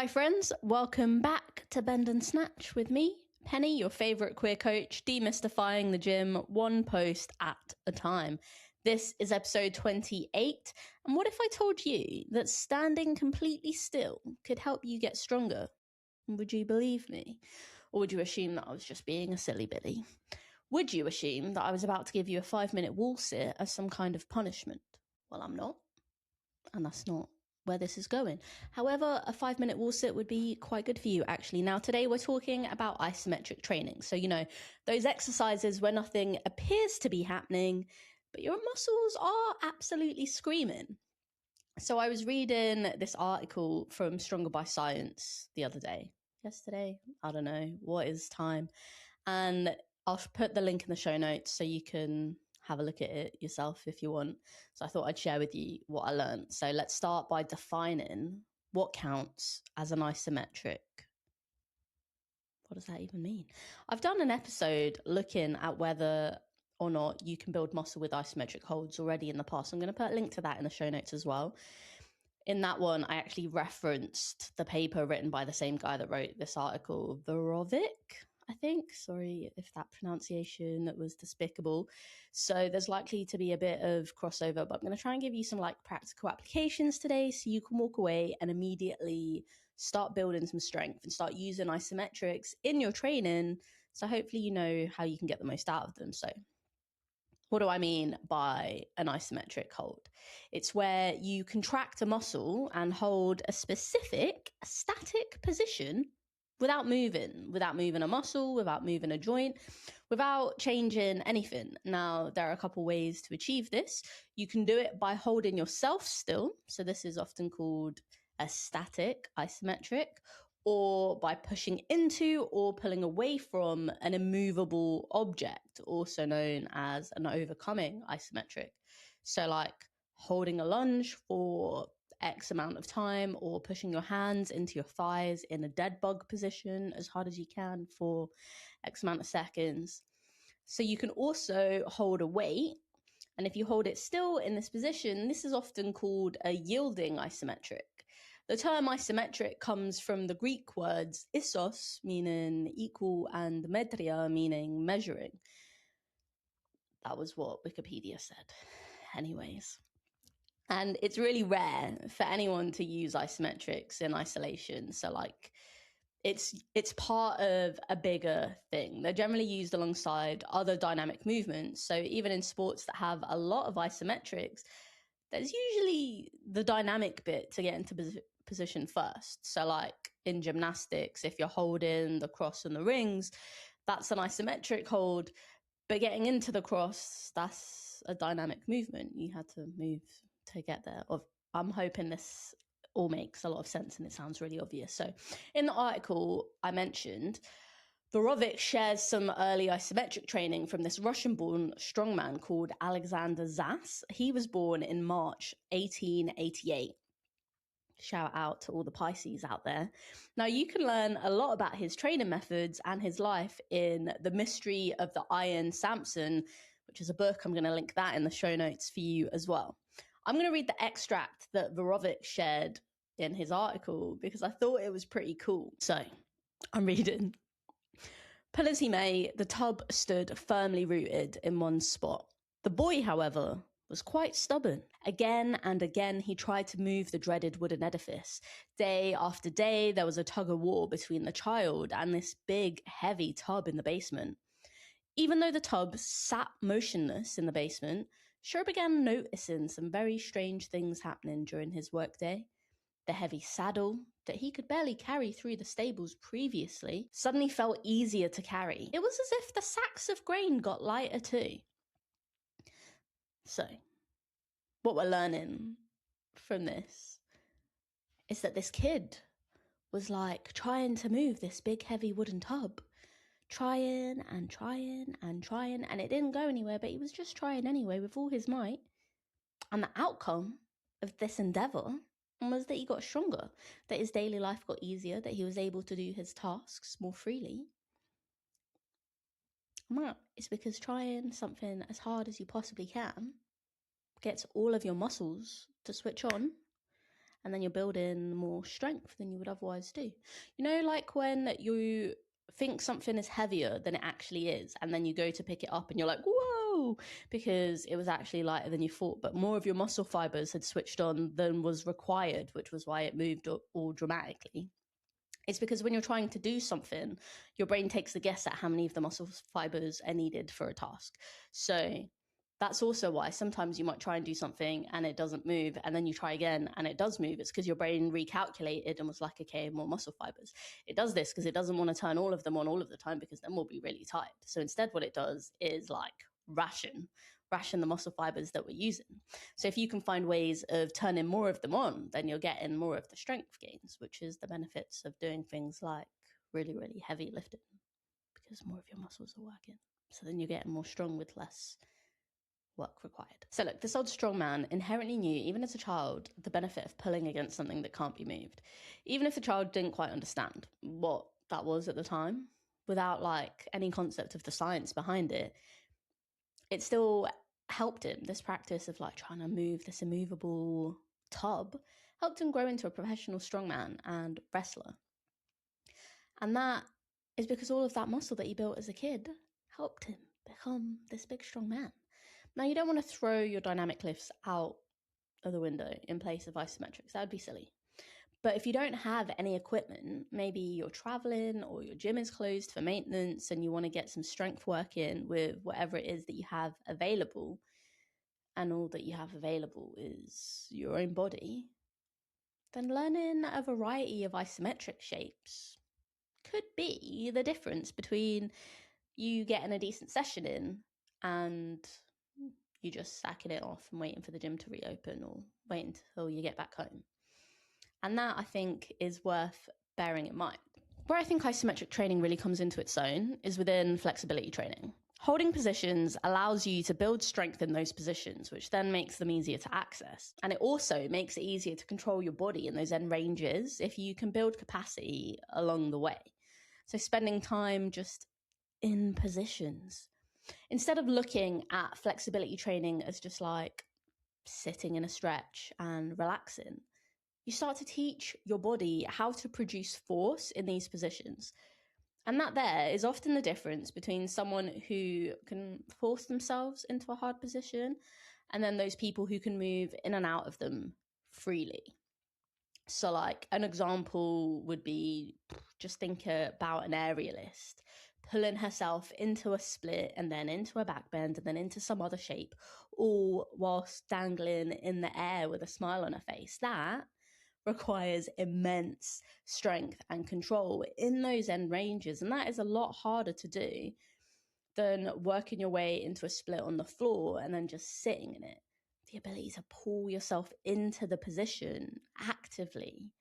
Hi friends, welcome back to Bend and Snatch with me, Penny, your favourite queer coach, demystifying the gym one post at a time. This is episode 28, and what if I told you that standing completely still could help you get stronger? Would you believe me? Or would you assume that I was just being a silly billy? Would you assume that I was about to give you a 5-minute wall sit as some kind of punishment? Well, I'm not, and that's not where this is going. However, a 5-minute wall sit would be quite good for you, actually. Now, today we're talking about isometric training. So, those exercises where nothing appears to be happening, but your muscles are absolutely screaming. So I was reading this article from Stronger by Science the other day. Yesterday? I don't know. What is time? And I'll put the link in the show notes so you can have a look at it yourself if you want. So I thought I'd share with you what I learned. So let's start by defining what counts as an isometric. What does that even mean? I've done an episode looking at whether or not you can build muscle with isometric holds already in the past. I'm going to put a link to that in the show notes as well. In that one, I actually referenced the paper written by the same guy that wrote this article, Verovic, I think. Sorry if that pronunciation was despicable. So there's likely to be a bit of crossover, but I'm going to try and give you some practical applications today so you can walk away and immediately start building some strength and start using isometrics in your training. So hopefully you know how you can get the most out of them. So what do I mean by an isometric hold? It's where you contract a muscle and hold a specific static position without moving a muscle, without moving a joint, without changing anything. Now, there are a couple ways to achieve this. You can do it by holding yourself still. So this is often called a static isometric, or by pushing into or pulling away from an immovable object, also known as an overcoming isometric. So like holding a lunge for X amount of time, or pushing your hands into your thighs in a dead bug position as hard as you can for X amount of seconds. So you can also hold a weight, and if you hold it still in this position, this is often called a yielding isometric. The term isometric comes from the Greek words isos, meaning equal, and metria, meaning measuring. That was what Wikipedia said. Anyways. And it's really rare for anyone to use isometrics in isolation. So it's part of a bigger thing. They're generally used alongside other dynamic movements. So even in sports that have a lot of isometrics, there's usually the dynamic bit to get into position first. So like in gymnastics, if you're holding the cross and the rings, that's an isometric hold. But getting into the cross, that's a dynamic movement. You had to move to get there. I'm hoping this all makes a lot of sense and it sounds really obvious. So in the article I mentioned, Verovic shares some early isometric training from this Russian-born strongman called Alexander Zas. He was born in March 1888. Shout out to all the Pisces out there. Now, you can learn a lot about his training methods and his life in The Mystery of the Iron Samson, which is a book. I'm going to link that in the show notes for you as well. I'm going to read the extract that Verovic shared in his article because I thought it was pretty cool. So I'm reading. Pull as he may, the tub stood firmly rooted in one spot. The boy, however, was quite stubborn. Again and again, he tried to move the dreaded wooden edifice. Day after day, there was a tug-of-war between the child and this big, heavy tub in the basement. Even though the tub sat motionless in the basement, Sure began noticing some very strange things happening during his workday. The heavy saddle that he could barely carry through the stables previously suddenly felt easier to carry. It was as if the sacks of grain got lighter too. So, what we're learning from this is that this kid was trying to move this big heavy wooden tub. Trying, and it didn't go anywhere, but he was just trying anyway with all his might. And the outcome of this endeavour was that he got stronger, that his daily life got easier, that he was able to do his tasks more freely. And that is because trying something as hard as you possibly can gets all of your muscles to switch on, and then you're building more strength than you would otherwise do. You know, like when you think something is heavier than it actually is, and then you go to pick it up and you're like, whoa, because it was actually lighter than you thought, but more of your muscle fibers had switched on than was required, which was why it moved all dramatically. It's because when you're trying to do something, your brain takes the guess at how many of the muscle fibers are needed for a task. So that's also why sometimes you might try and do something and it doesn't move, and then you try again and it does move. It's because your brain recalculated and was like, okay, more muscle fibers. It does this because it doesn't want to turn all of them on all of the time, because then we'll be really tired. So instead what it does is like ration the muscle fibers that we're using. So if you can find ways of turning more of them on, then you're getting more of the strength gains, which is the benefits of doing things like really, really heavy lifting, because more of your muscles are working. So then you're getting more strong with less work required. So look, this old strong man inherently knew, even as a child, the benefit of pulling against something that can't be moved. Even if the child didn't quite understand what that was at the time, without like any concept of the science behind it, it still helped him. This practice of like trying to move this immovable tub helped him grow into a professional strongman and wrestler. And that is because all of that muscle that he built as a kid helped him become this big strong man. Now, you don't want to throw your dynamic lifts out of the window in place of isometrics. That would be silly. But if you don't have any equipment, maybe you're traveling or your gym is closed for maintenance and you want to get some strength work in with whatever it is that you have available, and all that you have available is your own body, then learning a variety of isometric shapes could be the difference between you getting a decent session in and you just sacking it off and waiting for the gym to reopen or wait until you get back home. And that, I think, is worth bearing in mind. Where I think isometric training really comes into its own is within flexibility training. Holding positions allows you to build strength in those positions, which then makes them easier to access. And it also makes it easier to control your body in those end ranges if you can build capacity along the way. So spending time just in positions, instead of looking at flexibility training as just like sitting in a stretch and relaxing, you start to teach your body how to produce force in these positions. And that there is often the difference between someone who can force themselves into a hard position and then those people who can move in and out of them freely. So like an example would be, just think about an aerialist pulling herself into a split and then into a back bend and then into some other shape, all whilst dangling in the air with a smile on her face. That requires immense strength and control in those end ranges, and that is a lot harder to do than working your way into a split on the floor and then just sitting in it. The ability to pull yourself into the position actively.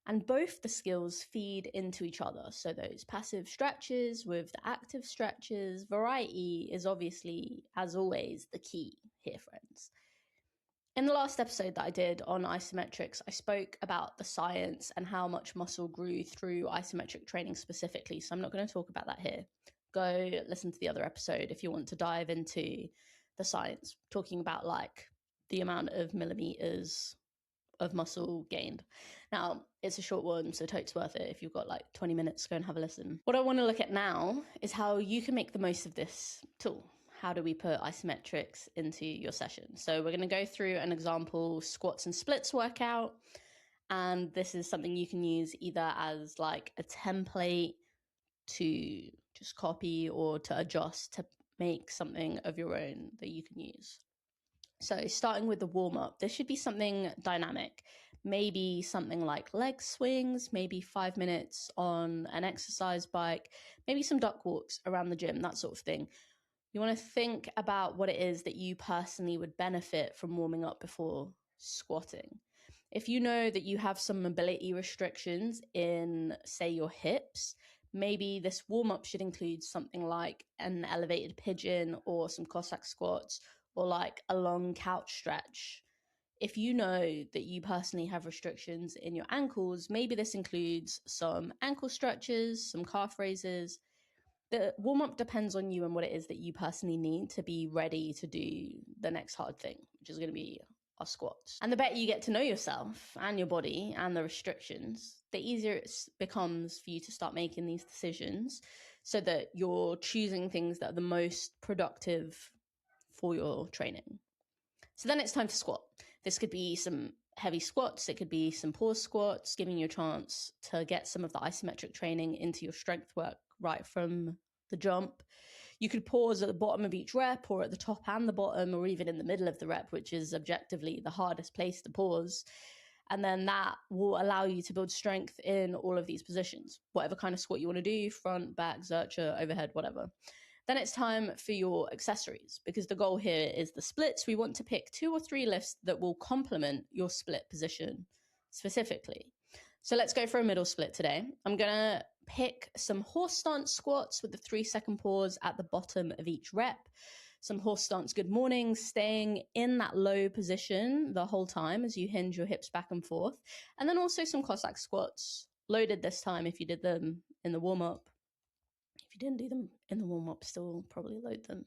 And both the skills feed into each other. So those passive stretches with the active stretches, variety is obviously, as always, the key here, friends. In the last episode that I did on isometrics, I spoke about the science and how much muscle grew through isometric training specifically. So I'm not going to talk about that here. Go listen to the other episode if you want to dive into the science, talking about like the amount of millimeters of muscle gained. Now, it's a short one, so totes worth it. If you've got like 20 minutes, go and have a listen. What I want to look at now is how you can make the most of this tool. How do we put isometrics into your session? So we're going to go through an example squats and splits workout. And this is something you can use either as like a template to just copy or to adjust to make something of your own that you can use. So starting with the warm-up, this should be something dynamic. Maybe something like leg swings, maybe 5 minutes on an exercise bike, maybe some duck walks around the gym, that sort of thing. You want to think about what it is that you personally would benefit from warming up before squatting. If you know that you have some mobility restrictions in, say, your hips, maybe this warm-up should include something like an elevated pigeon or some Cossack squats or like a long couch stretch. If you know that you personally have restrictions in your ankles, maybe this includes some ankle stretches, some calf raises. The warm-up depends on you and what it is that you personally need to be ready to do the next hard thing, which is going to be are squats. And the better you get to know yourself and your body and the restrictions, the easier it becomes for you to start making these decisions so that you're choosing things that are the most productive for your training. So then it's time to squat. This could be some heavy squats, it could be some pause squats, giving you a chance to get some of the isometric training into your strength work right from the jump. You could pause at the bottom of each rep, or at the top and the bottom, or even in the middle of the rep, which is objectively the hardest place to pause. And then that will allow you to build strength in all of these positions, whatever kind of squat you want to do, front, back, zercher, overhead, whatever. Then it's time for your accessories, because the goal here is the splits. We want to pick 2 or 3 lifts that will complement your split position specifically. So let's go for a middle split today. I'm going to pick some horse stance squats with the 3-second pause at the bottom of each rep. Some horse stance good mornings, staying in that low position the whole time as you hinge your hips back and forth. And then also some Cossack squats, loaded this time if you did them in the warm-up. If you didn't do them in the warm-up, still probably load them.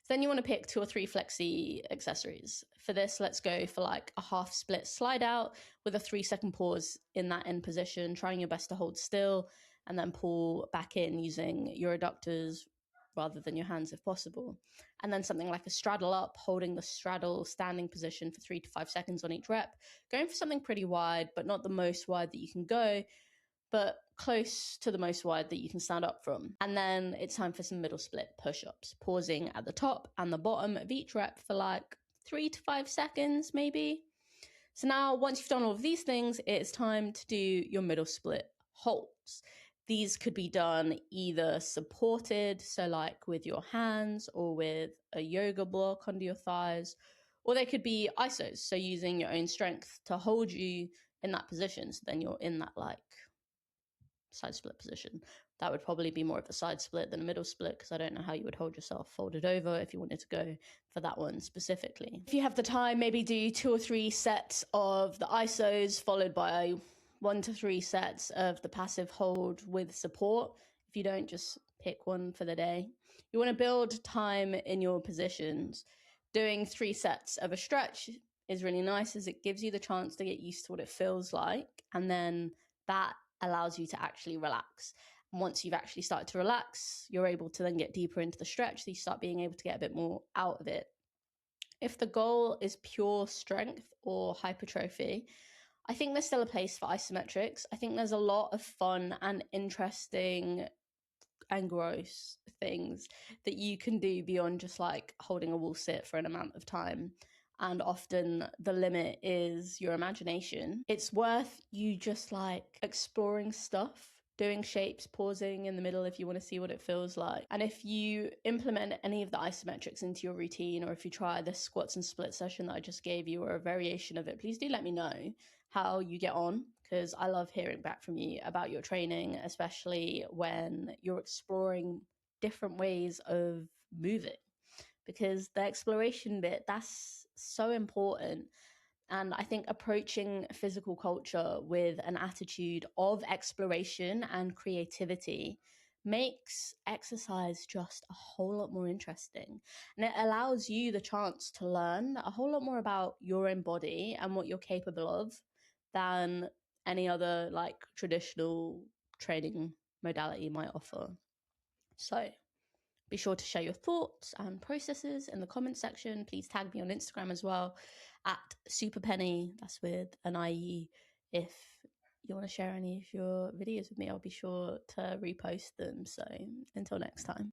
So then you want to pick 2 or 3 flexi accessories. For this, let's go for like a half split slide out with a 3-second pause in that end position, trying your best to hold still and then pull back in using your adductors rather than your hands if possible. And then something like a straddle up, holding the straddle standing position for 3 to 5 seconds on each rep, going for something pretty wide, but not the most wide that you can go, but close to the most wide that you can stand up from. And then it's time for some middle split push-ups, pausing at the top and the bottom of each rep for like 3 to 5 seconds, maybe. So now, once you've done all of these things, it's time to do your middle split holds. These could be done either supported, so like with your hands or with a yoga block under your thighs, or they could be isos, so using your own strength to hold you in that position. So then you're in that like side split position. That would probably be more of a side split than a middle split, because I don't know how you would hold yourself folded over if you wanted to go for that one specifically. If you have the time, maybe do 2 or 3 sets of the isos followed by 1 to 3 sets of the passive hold with support. If you don't, just pick one for the day. You want to build time in your positions. Doing 3 sets of a stretch is really nice, as it gives you the chance to get used to what it feels like, and then that allows you to actually relax. And once you've actually started to relax, you're able to then get deeper into the stretch, so you start being able to get a bit more out of it. If the goal is pure strength or hypertrophy, I think there's still a place for isometrics. I think there's a lot of fun and interesting and gross things that you can do beyond just like holding a wall sit for an amount of time. And often the limit is your imagination. It's worth you just like exploring stuff, doing shapes, pausing in the middle if you want to see what it feels like. And if you implement any of the isometrics into your routine, or if you try the squats and split session that I just gave you, or a variation of it, please do let me know how you get on, because I love hearing back from you about your training, especially when you're exploring different ways of moving, because the exploration bit, that's so important. And I think approaching physical culture with an attitude of exploration and creativity makes exercise just a whole lot more interesting. And it allows you the chance to learn a whole lot more about your own body and what you're capable of than any other like traditional training modality might offer. So be sure to share your thoughts and processes in the comment section. Please tag me on Instagram as well at superpenny, that's with an IE. If you want to share any of your videos with me, I'll be sure to repost them. So until next time.